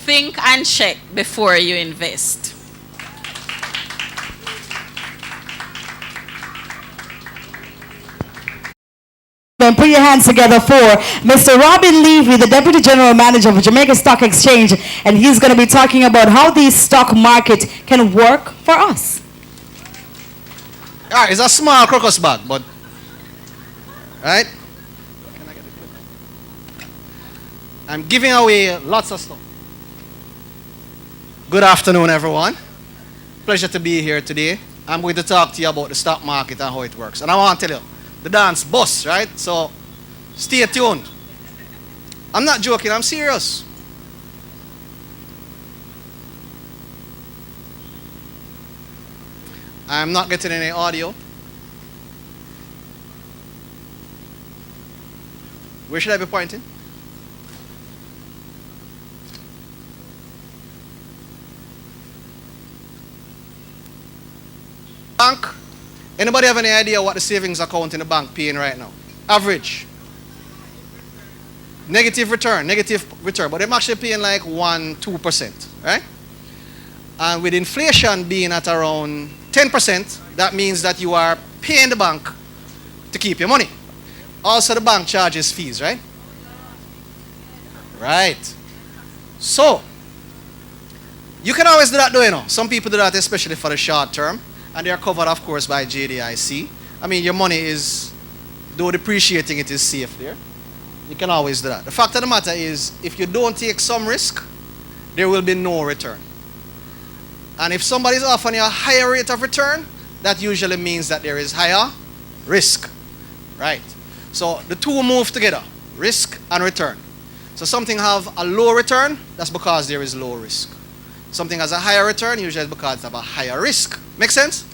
think and check before you invest. And put your hands together for Mr. Robin Levy, the Deputy General Manager of Jamaica Stock Exchange, and he's going to be talking about how the stock market can work for us. Yeah, it's a small crocus bag, but right? I'm giving away lots of stuff. Good afternoon, everyone. Pleasure to be here today. I'm going to talk to you about the stock market and how it works. And I want to tell you, the dance boss, right? So stay tuned. I'm not joking, I'm serious. I'm not getting any audio. Where should I be pointing? Bank. Anybody have any idea what the savings account in the bank paying right now? Average. Negative return, but they're actually paying like 1-2%, right? And with inflation being at around 10%, that means that you are paying the bank to keep your money. Also, the bank charges fees, right? Right. So, you can always do that though, you know. Some people do that especially for the short term, and they are covered, of course, by JDIC. I mean, your money is, though depreciating, it is safe there. You can always do that. The fact of the matter is, if you don't take some risk, there will be no return. And if somebody is offering you a higher rate of return, that usually means that there is higher risk, right? So the two move together, risk and return. So something have a low return, that's because there is low risk. Something has a higher return, usually it's because of a higher risk. Make sense?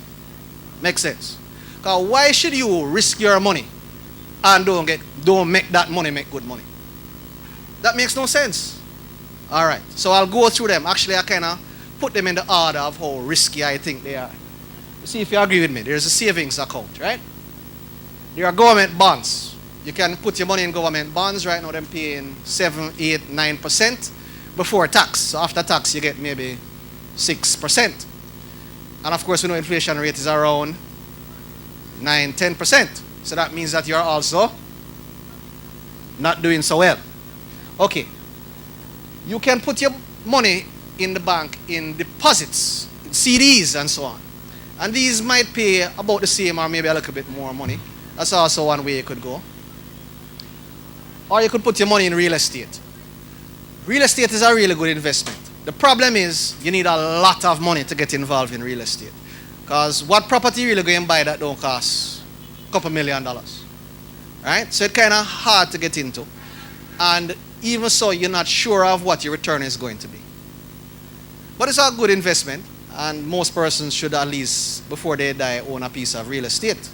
Make sense. Because why should you risk your money and don't make that money make good money? That makes no sense. All right, so I'll go through them. Actually, I kind of put them in the order of how risky I think they are. See if you agree with me. There's a savings account, right? There are government bonds. You can put your money in government bonds. Right now they're paying 7, 8, 9% before tax. So after tax you get maybe 6%. And of course we know inflation rate is around 9-10%. So that means that you're also not doing so well. Okay. You can put your money in the bank in deposits, in CDs and so on. And these might pay about the same or maybe a little bit more money. That's also one way you could go. Or you could put your money in real estate. Real estate is a really good investment. The problem is you need a lot of money to get involved in real estate. Because what property you really going to buy that don't cost a couple $1 million? Right? So it's kind of hard to get into. And even so, you're not sure of what your return is going to be. But it's a good investment, and most persons should at least, before they die, own a piece of real estate.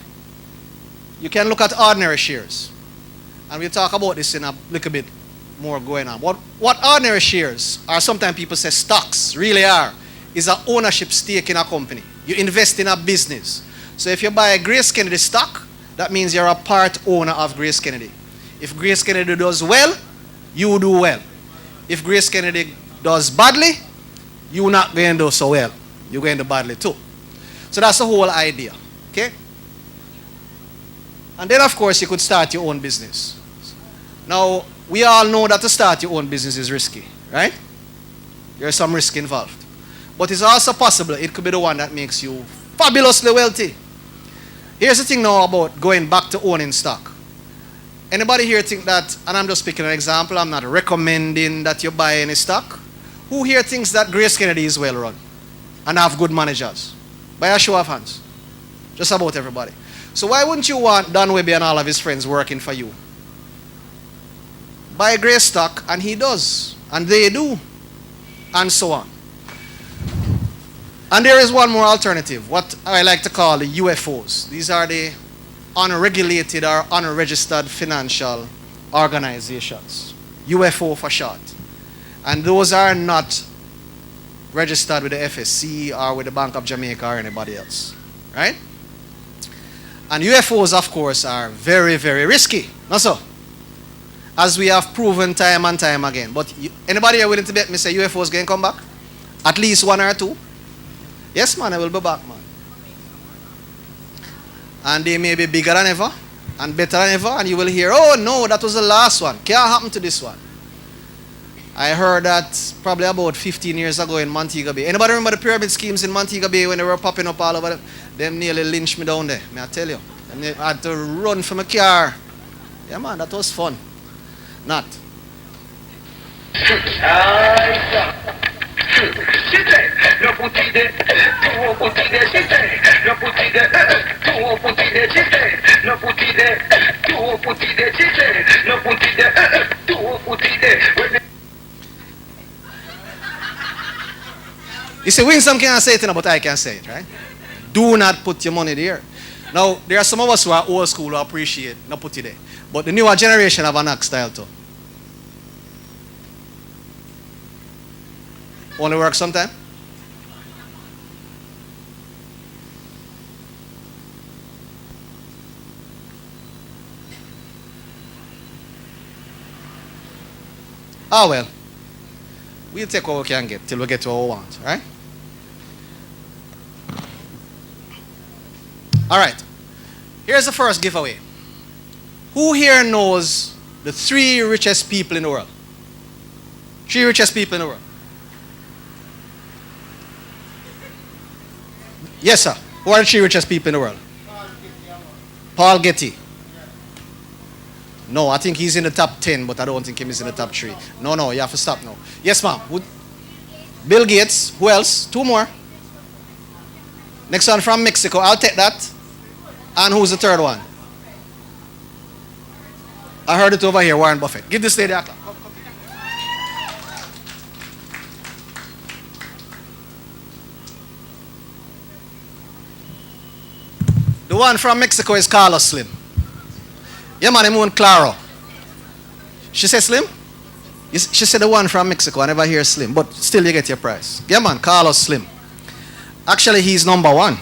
You can look at ordinary shares. And we'll talk about this in a little bit more going on. What ordinary shares, or sometimes people say stocks, really are, is an ownership stake in a company. You invest in a business. So if you buy a Grace Kennedy stock, that means you're a part owner of Grace Kennedy. If Grace Kennedy does well, you do well. If Grace Kennedy does badly, you're not going to do so well. You're going to badly too. So that's the whole idea. Okay? And then of course you could start your own business. Now, we all know that to start your own business is risky, right? There's some risk involved. But it's also possible it could be the one that makes you fabulously wealthy. Here's the thing now about going back to owning stock. Anybody here think that, and I'm just picking an example, I'm not recommending that you buy any stock. Who here thinks that Grace Kennedy is well run and have good managers? By a show of hands. Just about everybody. So why wouldn't you want Don Webby and all of his friends working for you? Buy Grace stock, and he does. And they do. And so on. And there is one more alternative, what I like to call the UFOs. These are the unregulated or unregistered financial organizations. UFO for short. And those are not registered with the FSC or with the Bank of Jamaica or anybody else. Right? And UFOs, of course, are very, very risky. Not so? as we have proven time and time again. But anybody here willing to bet me say UFOs going to come back? At least one or two? Yes, man, I will be back, man. And they may be bigger than ever and better than ever, and you will hear, oh no, that was the last one. Can't happen to this one. I heard that probably about 15 years ago in Montego Bay. Anybody remember the pyramid schemes in Montego Bay when they were popping up all over? Them nearly lynched me down there, may I tell you. And I had to run from a car. Yeah, man, that was fun. Not. You see, Winsome can't say it, but I can say it, right? Do not put your money there. Now, there are some of us who are old school who appreciate not put it there. But the newer generation have a knock style too. Only work sometime? Ah, well. We'll take what we can get till we get to what we want, right? All right. Here's the first giveaway. Who here knows the 3 richest people in the world? 3 richest people in the world. Yes, sir. Who are the 3 richest people in the world? Paul Getty. No, I think he's in the top 10, but I don't think he's in the top 3. No, you have to stop now. Yes, ma'am. Bill Gates. Who else? 2 more. Next one from Mexico. I'll take that. And who's the 3rd one? I heard it over here, Warren Buffett. Give this lady a clap. Come. The one from Mexico is Carlos Slim. Yeah, man, I'm on Claro. She said Slim? She said the one from Mexico. I never hear Slim, but still you get your prize. Yeah, man, Carlos Slim. Actually, he's number 1.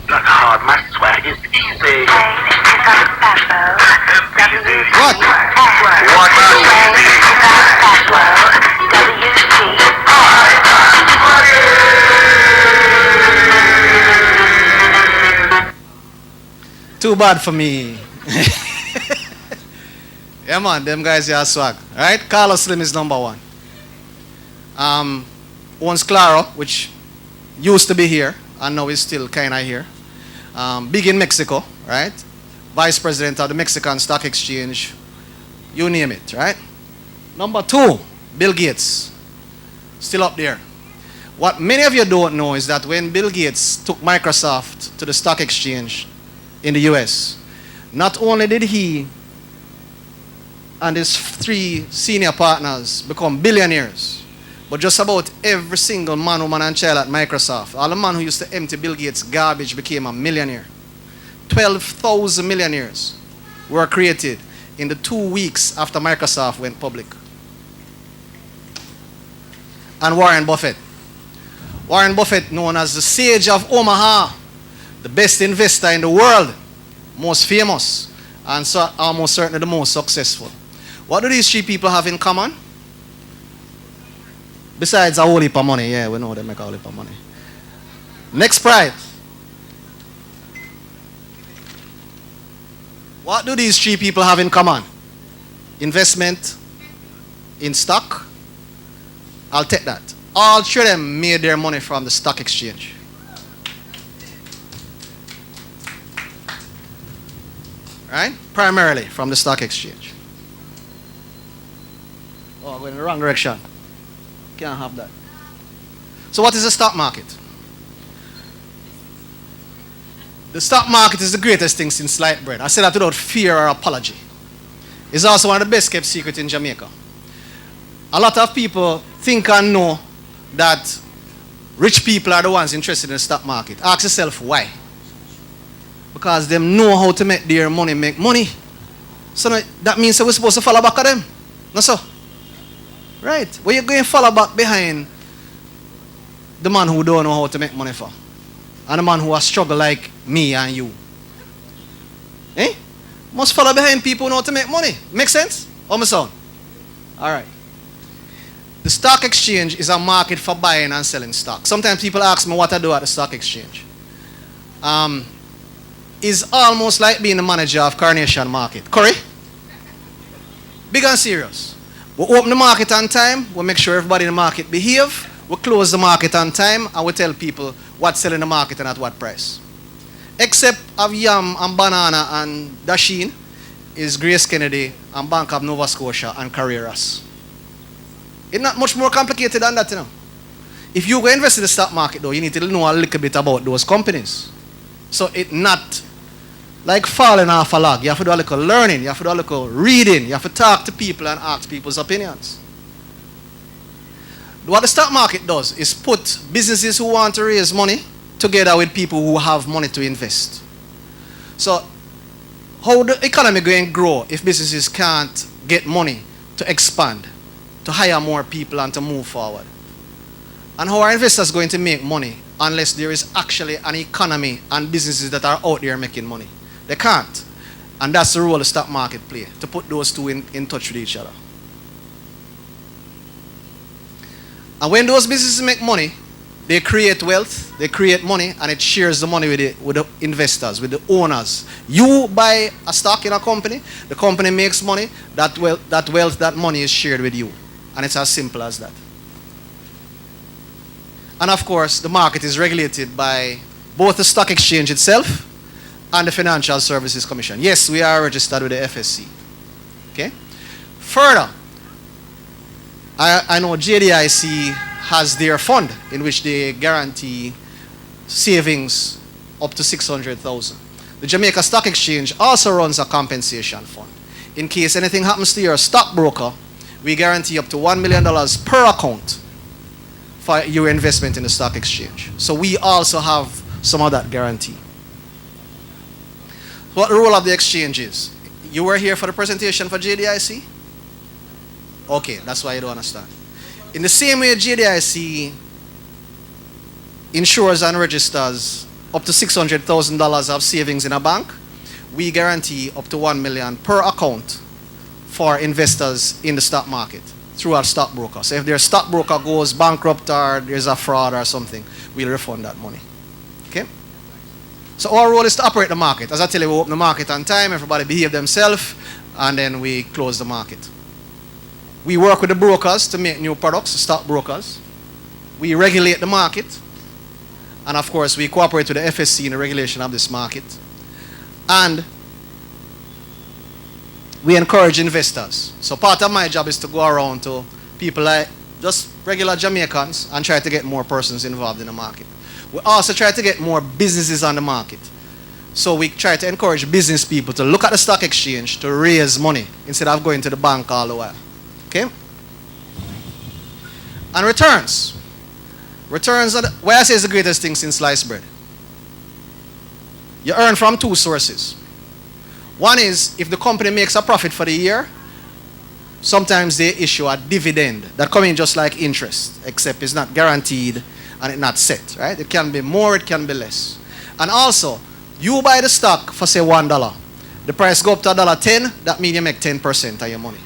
Not hard, my swag is easy. What? Too bad for me. Yeah, man, them guys are swag. Right? Carlos Slim is number 1. Owns Claro, which used to be here, and now is still kind of here. Big in Mexico, right? Vice President of the Mexican Stock Exchange. You name it, right? Number 2, Bill Gates. Still up there. What many of you don't know is that when Bill Gates took Microsoft to the stock exchange in the US, not only did he and his 3 senior partners become billionaires, but just about every single man, woman, and child at Microsoft, all the man who used to empty Bill Gates' garbage became a millionaire. 12,000 millionaires were created in the 2 weeks after Microsoft went public. And Warren Buffett. Warren Buffett, known as the Sage of Omaha, the best investor in the world, most famous, and so almost certainly the most successful. What do these 3 people have in common? Besides a whole heap of money. Yeah, we know they make a whole heap of money. Next prize. What do these 3 people have in common? Investment in stock. I'll take that. All 3 of them made their money from the stock exchange. Right? Primarily from the stock exchange. Oh, I'm going in the wrong direction. Can't have that. So what is the stock market? The stock market is the greatest thing since sliced bread. I say that without fear or apology. It's also one of the best kept secrets in Jamaica. A lot of people think and know that rich people are the ones interested in the stock market. Ask yourself why. Because them know how to make their money make money. So that means that we're supposed to follow back at them. No, so. Right. Where you going to follow back behind the man who don't know how to make money for? And the man who has struggled like me and you. Eh? must follow behind people who know how to make money. Make sense? How my sound? All right. The stock exchange is a market for buying and selling stock. Sometimes people ask me what I do at the stock exchange. It's almost like being the manager of Carnation Market. Correct? Big and serious. We open the market on time. We make sure everybody in the market behave. We close the market on time, and we tell people what's selling in the market and at what price. Except of yam and banana and Dashin is Grace Kennedy and Bank of Nova Scotia and Carreras. It's not much more complicated than that, you know. If you go invest in the stock market, though, you need to know a little bit about those companies. So it's not like falling off a log. You have to do a little learning. You have to do a little reading. You have to talk to people and ask people's opinions. What the stock market does is put businesses who want to raise money together with people who have money to invest. So how the economy going to grow if businesses can't get money to expand, to hire more people and to move forward? And how are investors going to make money unless there is actually an economy and businesses that are out there making money? They can't. And that's the role the stock market play, to put those two in touch with each other. And when those businesses make money, they create wealth, they create money, and it shares the money with the investors, with the owners. You buy a stock in a company, the company makes money, that wealth, that money is shared with you. And it's as simple as that. And of course, the market is regulated by both the stock exchange itself and the Financial Services Commission. Yes, we are registered with the FSC. Okay? Further, I know JDIC has their fund in which they guarantee savings up to 600,000. The Jamaica Stock Exchange also runs a compensation fund. In case anything happens to your stockbroker, we guarantee up to $1 million per account for your investment in the stock exchange. So we also have some of that guarantee. What the role of the exchange is? You were here for the presentation for JDIC? Okay, that's why you don't understand. In the same way JDIC insures and registers up to $600,000 of savings in a bank, we guarantee up to $1 million per account for investors in the stock market through our stockbroker. So if their stockbroker goes bankrupt or there's a fraud or something, we'll refund that money. Okay? So our role is to operate the market. As I tell you, we open the market on time, everybody behave themselves, and then we close the market. We work with the brokers to make new products, stockbrokers. We regulate the market. And of course, we cooperate with the FSC in the regulation of this market. And we encourage investors. So part of my job is to go around to people like just regular Jamaicans and try to get more persons involved in the market. We also try to get more businesses on the market. So we try to encourage business people to look at the stock exchange to raise money instead of going to the bank all the while. Okay? And returns. Returns are why I say is the greatest thing since sliced bread. You earn from two sources. One is if the company makes a profit for the year, sometimes they issue a dividend that comes in just like interest, except it's not guaranteed and it's not set, right? It can be more, it can be less. And also, you buy the stock for say $1. The price go up to $1.10, that means you make 10% of your money.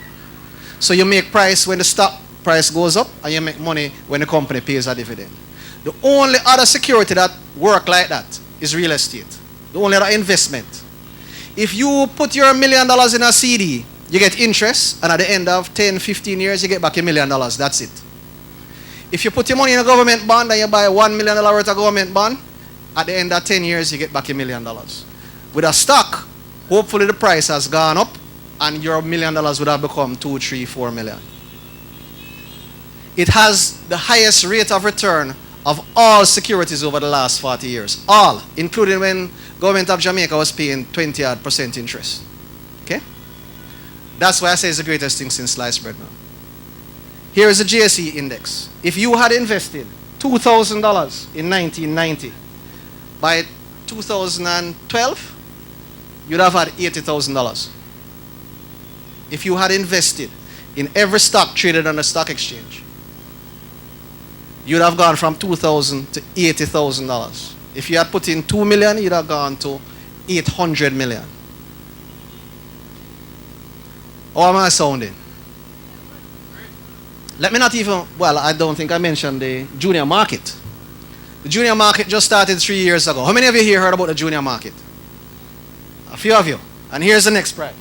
So you make price when the stock price goes up, and you make money when the company pays a dividend. The only other security that work like that is real estate. The only other investment. If you put your $1 million in a CD, you get interest, and at the end of 10, 15 years, you get back $1 million. That's it. If you put your money in a government bond and you buy $1 million worth of government bond, at the end of 10 years, you get back $1 million. With a stock, hopefully the price has gone up, and your $1 million would have become 2, 3, 4 million. It has the highest rate of return of all securities over the last 40 years. All, including when government of Jamaica was paying 20% interest. Okay? That's why I say it's the greatest thing since sliced bread now. Here is the JSE index. If you had invested $2,000 in 1990, by 2012, you'd have had $80,000. If you had invested in every stock traded on the stock exchange, you'd have gone from $2,000 to $80,000. If you had put in $2 million, you'd have gone to $800 million. How am I sounding? Let me not even, well, I don't think I mentioned the junior market. The junior market just started 3 years ago. How many of you here heard about the junior market? A few of you. And here's the next prize.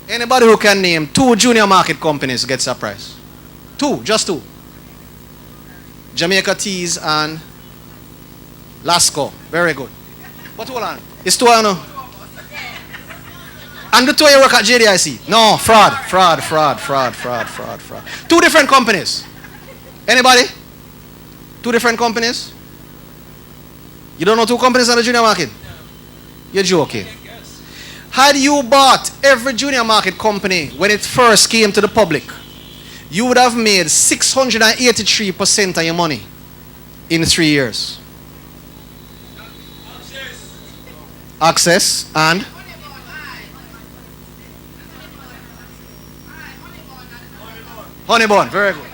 Anybody who can name 2 junior market companies gets a prize. 2, just 2. Jamaica Teas and Lasco. Very good. But hold on. It's 2 no? And the 2 you work at JDIC? No, fraud. 2 different companies. Anybody? 2 different companies? You don't know 2 companies on the junior market? You're joking. Had you bought every junior market company when it first came to the public, you would have made 683% of your money in 3 years. Access and Honeybone, very good.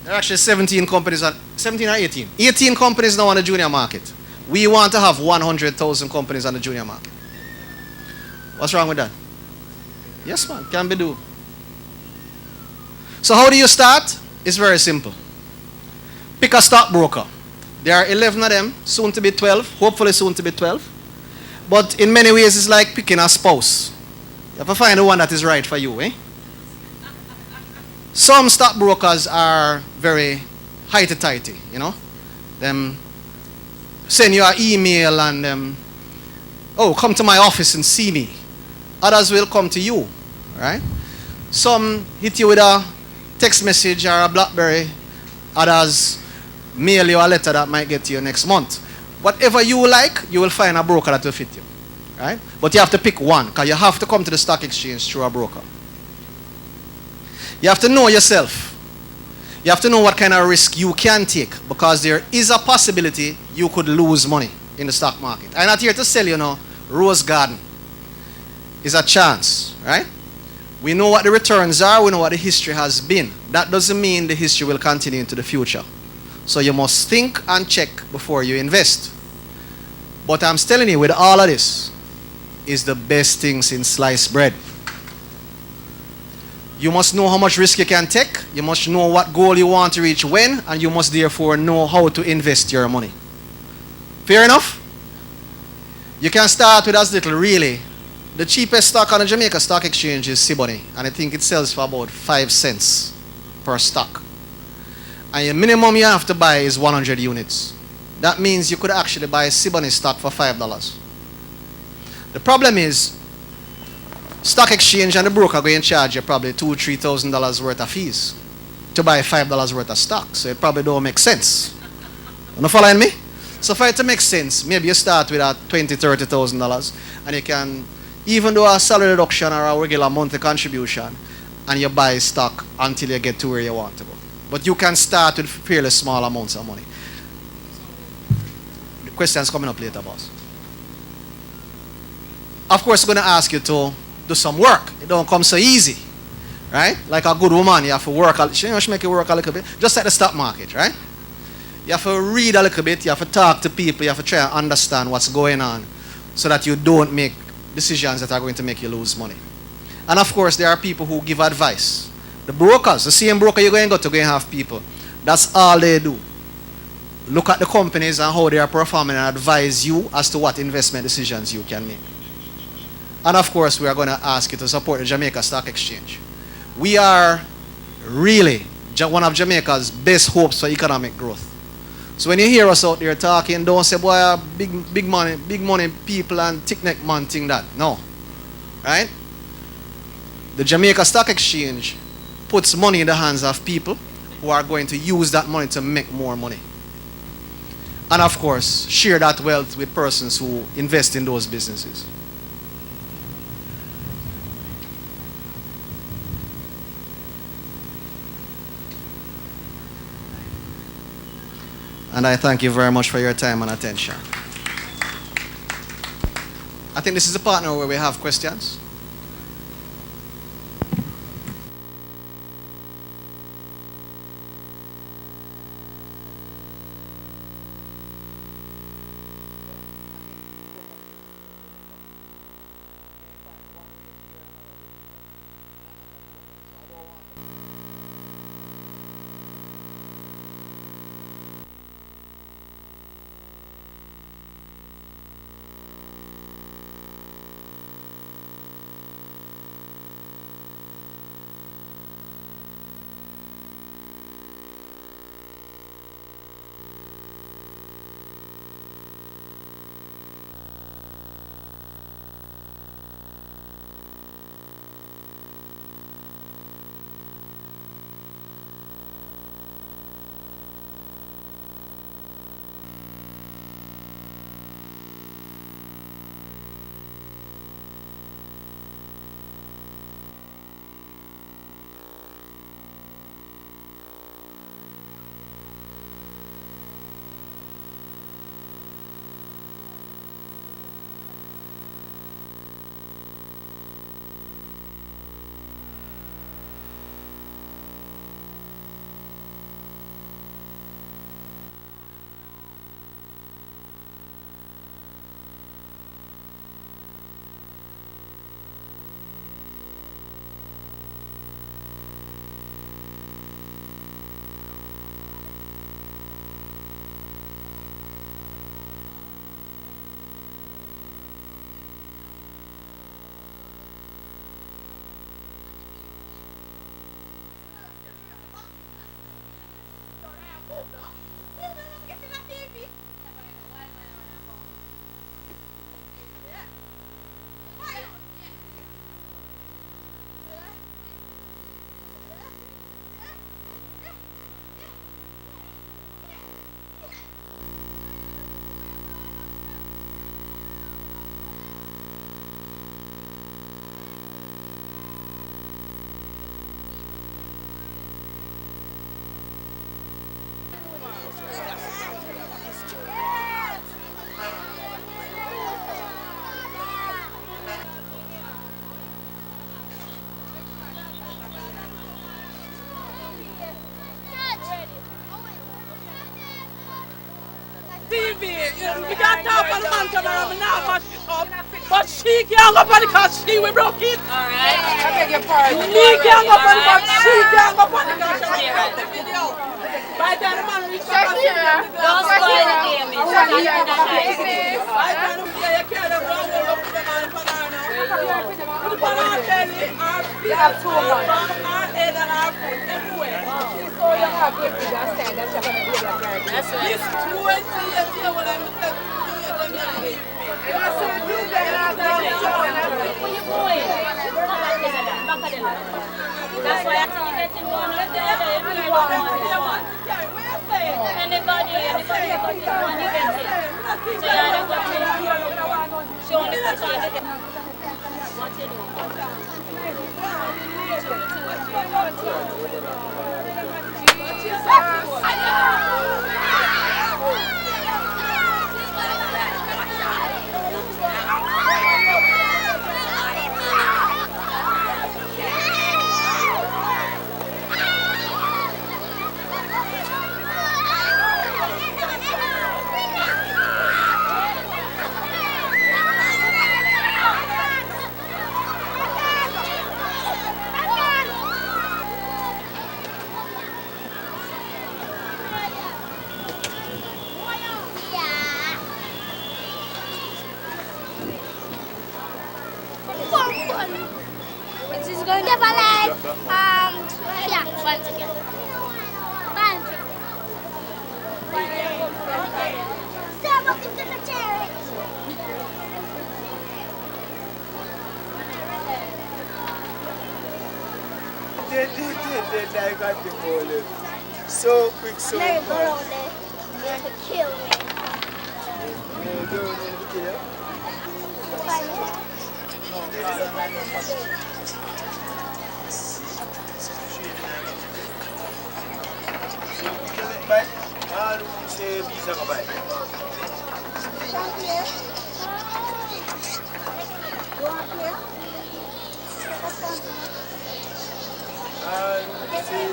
There are actually 17 companies, 17 or 18? 18 companies now on the junior market. We want to have 100,000 companies on the junior market. What's wrong with that? Yes, man, can be do. So how do you start? It's very simple. Pick a stockbroker. There are 11 of them, soon to be 12, hopefully soon to be 12. But in many ways, it's like picking a spouse. You have to find the one that is right for you, eh? Some stockbrokers are very highty-tighty, you know. Them send you an email and oh, come to my office and see me. Others will come to you, right? Some hit you with a text message or a BlackBerry. Others mail you a letter that might get to you next month. Whatever you like, you will find a broker that will fit you, right? But you have to pick one, because you have to come to the stock exchange through a broker. You have to know yourself. You have to know what kind of risk you can take, because there is a possibility you could lose money in the stock market. I'm not here to sell you now rose garden. It's a chance, right? We know what the returns are, we know what the history has been. That doesn't mean the history will continue into the future. So you must think and check before you invest. But I'm telling you, with all of this, is the best thing since sliced bread. You must know how much risk you can take. You must know what goal you want to reach when, and you must therefore know how to invest your money. Fair enough? You can start with as little, really. The cheapest stock on the Jamaica Stock Exchange is Siboney, and I think it sells for about 5 cents per stock. And your minimum you have to buy is 100 units. That means you could actually buy Siboney stock for $5. The problem is, stock exchange and the broker are going to charge you probably $2,000 to $3,000 worth of fees to buy $5 worth of stock. So it probably don't make sense. You not following me? So for it to make sense, maybe you start with a $20,000 to $30,000 and you can even do a salary reduction or a regular monthly contribution, and you buy stock until you get to where you want to go. But you can start with fairly small amounts of money. The question's coming up later, boss. Of course, I'm going to ask you to do some work. It don't come so easy, right? Like a good woman, you have to work. She make you work a little bit, just like the stock market, right? You have to read a little bit. You have to talk to people. You have to try and understand what's going on, so that you don't make decisions that are going to make you lose money. And of course, there are people who give advice. The brokers, the same broker you're going to go to, going to have people. That's all they do. Look at the companies and how they are performing and advise you as to what investment decisions you can make. And of course, we are going to ask you to support the Jamaica Stock Exchange. We are really one of Jamaica's best hopes for economic growth. So when you hear us out there talking, don't say, boy, big money people and thick-neck man think that. No. Right? The Jamaica Stock Exchange puts money in the hands of people who are going to use that money to make more money. And of course, share that wealth with persons who invest in those businesses. And I thank you very much for your time and attention. I think this is the partner where we have questions. We got top on the man camera, but now mash it up. But she can't go on because she will broke it. Alright. I beg your pardon. Me can't go on but she can't go on because she will broke the video. By the time the man reach up and Don't spoil the game. It's not nice. by the time you can't have one more up to the man for now. Put the banana belly, our feet, our back, our head and our foot, everywhere. So you have to just say that you're going to be that girl. That's right. This 20 years here when I'm telling you, them not believe me. Where you going? Back of the line. That's why after you get in one, anybody got this one, you get it. So you have to show only puts on the what you do. It is going to be like, yeah, once again. Stop looking to the chair. I got the ball. So quick, so Let it go fast. over there. You're going to kill me. You don't need to kill. So kill it back. All who say these are back. All who say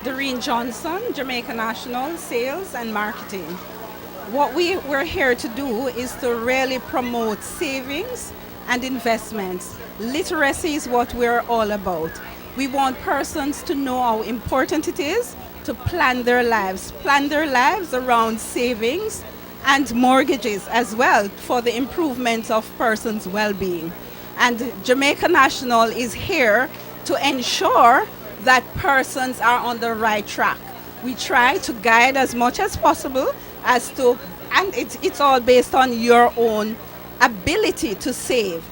Doreen Johnson, Jamaica National Sales and Marketing. What we're here to do is to really promote savings and investments. Literacy is what we're all about. We want persons to know how important it is to plan their lives around savings and mortgages as well for the improvement of persons' well-being. And Jamaica National is here to ensure that persons are on the right track. We try to guide as much as possible as to, and it's all based on your own ability to save.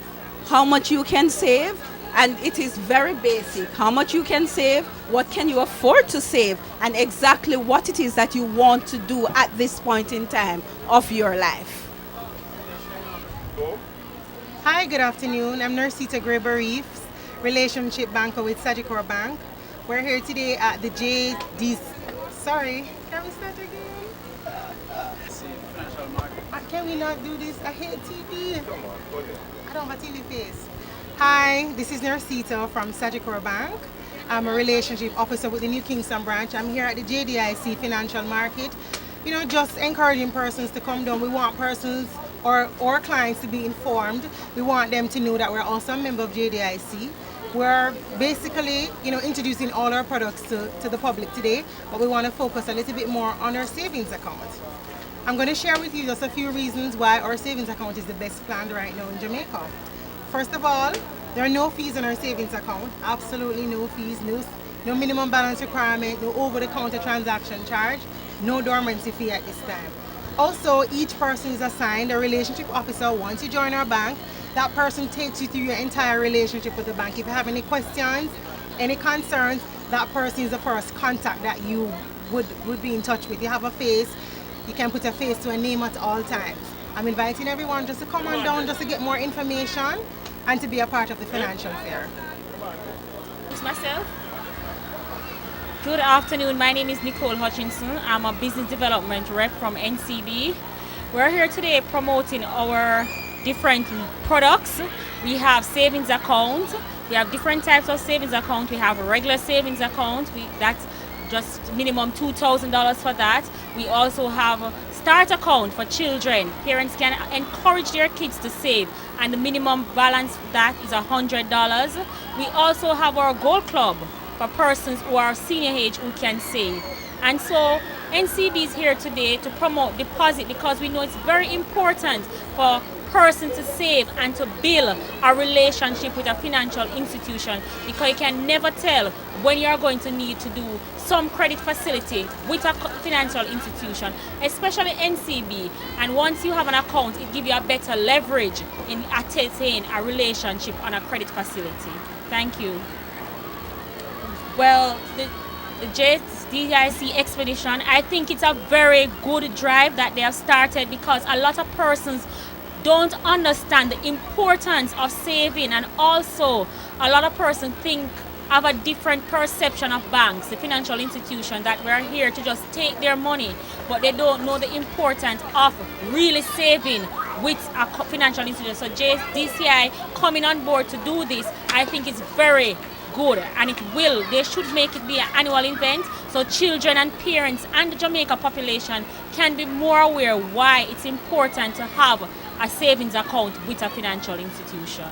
How much you can save, and it is very basic. How much you can save, what can you afford to save, and exactly what it is that you want to do at this point in time of your life. Hi, good afternoon. I'm Nursita Graber-Reeves, relationship banker with Sagicor Bank. We're here today at the JDIC. Sorry, can we start again? Can we not do this? I hate TV. come on, go ahead. I don't have a TV face. Hi, this is Nursita from Sagicor Bank. I'm a relationship officer with the new Kingston branch. I'm here at the JDIC Financial Market. You know, just encouraging persons to come down. We want persons our clients to be informed. We want them to know that we're also a member of JDIC. We're basically, introducing all our products to the public today, but we want to focus a little bit more on our savings account. I'm going to share with you just a few reasons why our savings account is the best plan right now in Jamaica. First of all, there are no fees on our savings account, absolutely no fees, no minimum balance requirement, no over-the-counter transaction charge, no dormancy fee at this time. Also, each person is assigned a relationship officer once you join our bank. That person takes you through your entire relationship with the bank. If you have any questions, any concerns, that person is the first contact that you would be in touch with. You have a face, you can put a face to a name at all times. I'm inviting everyone just to come on down just to get more information and to be a part of the financial fair. It's myself. Good afternoon, my name is Nicole Hutchinson. I'm a business development rep from NCB. We're here today promoting our different products. We have savings accounts. We have different types of savings accounts. We have a regular savings account. That's just minimum $2,000 for that. We also have a start account for children. Parents can encourage their kids to save, and the minimum balance for that is $100. We also have our Gold Club for persons who are senior age who can save. And so NCB is here today to promote deposit because we know it's very important for person to save and to build a relationship with a financial institution, because you can never tell when you are going to need to do some credit facility with a financial institution, especially NCB. And once you have an account, it gives you a better leverage in attaining a relationship on a credit facility. Thank you. Well, the JDIC expedition, I think it's a very good drive that they have started, because a lot of persons don't understand the importance of saving, and also a lot of persons have a different perception of banks, the financial institution, that we're here to just take their money, but they don't know the importance of really saving with a financial institution. So JDCI coming on board to do this, I think it's very good, and they should make it be an annual event so children and parents and the Jamaica population can be more aware why it's important to have a savings account with a financial institution.